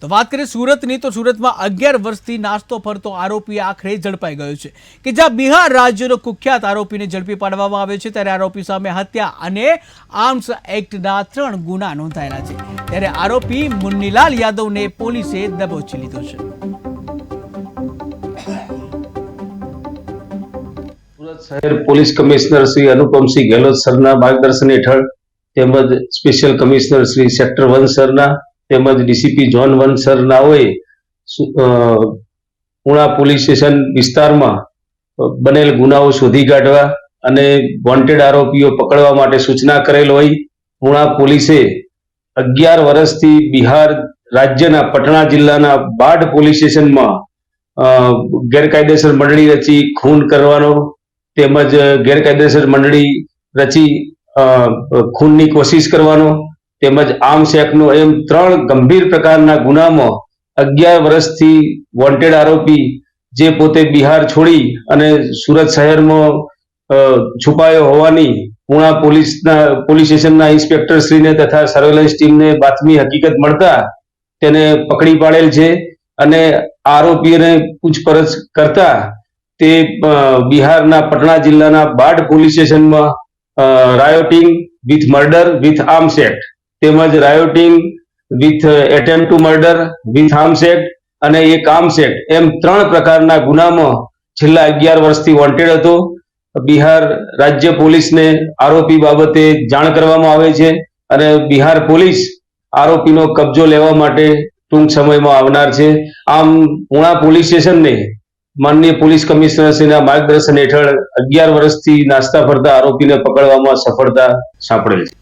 તો વાત કરીએ સુરતની, તો સુરતમાં 11 વર્ષથી નાસ્તો ફરતો આરોપી આખરે ઝડપાઈ ગયો છે કે જ્યાં બિહાર રાજ્યનો કુખ્યાત આરોપીને ઝડપી પાડવામાં આવ્યો છે, ત્યારે આરોપી સામે હત્યા અને આર્મ્સ એક્ટના 3 ગુના નોંધાયેલા છે। ત્યારે આરોપી મુન્નીલાલ યાદવને પોલીસે દબોચી લીધો છે। સુરત શહેર પોલીસ કમિશનર શ્રી અનુપમસિંહ ગેહલોત સરના માર્ગદર્શન હેઠળ તેમજ સ્પેશિયલ કમિશનર શ્રી સેક્ટર 1 સરના તેમજ ડીસીપી ઝોન 1 સરનાઓએ પુણા પોલીસ સ્ટેશન વિસ્તારમાં બનેલ ગુનાઓ શોધી કાઢવા અને વોન્ટેડ આરોપીઓ પકડવા માટે સૂચના કરેલ હોય પુણા પોલીસે 11 વર્ષથી બિહાર રાજ્યના પટણા જિલ્લાના બાઢ પોલીસ સ્ટેશનમાં ગેરકાયદેસર મંડળી રચી ખૂન કરવાનો તેમજ ગેરકાયદેસર મંડળી રચી ખૂનની કોશિશ કરવાનો તેમજ આર્મ્સ એક્ટનો એમ 3 ગંભીર પ્રકારના ગુનામાં 11 વર્ષથી વોન્ટેડ આરોપી જે પોતે બિહાર છોડી અને સુરત શહેરમાં છુપાયો હોવાની પુણા પોલીસ સ્ટેશનના ઇન્સ્પેક્ટર શ્રીને તથા સર્વેલન્સ ટીમને બાતમી હકીકત મળતા તેને પકડી પાડેલ છે અને આરોપીઓને પૂછપરછ કરતા તે બિહારના પટણા જિલ્લાના બાઢ પોલીસ સ્ટેશનમાં rioting with murder with arms act તેમજ rioting with attempt to murder with arms act અને એક આર્મ્સ એક્ટ એમ 3 પ્રકારના ગુનામાં છેલ્લા 11 વર્ષથી વોન્ટેડ હતો। બિહાર રાજ્ય પોલીસને આરોપી બાબતે જાણ કરવામાં આવે છે અને બિહાર પોલીસ આરોપીનો કબજો લેવા માટે ટૂંક સમયમાં આવનાર છે। આમ પુણા પોલીસ સ્ટેશનને માનનીય પોલીસ કમિશનરશ્રીના માર્ગદર્શન હેઠળ 11 વર્ષથી નાસ્તા ફરતા આરોપીને પકડવામાં સફળતા સાંપડેલ છે।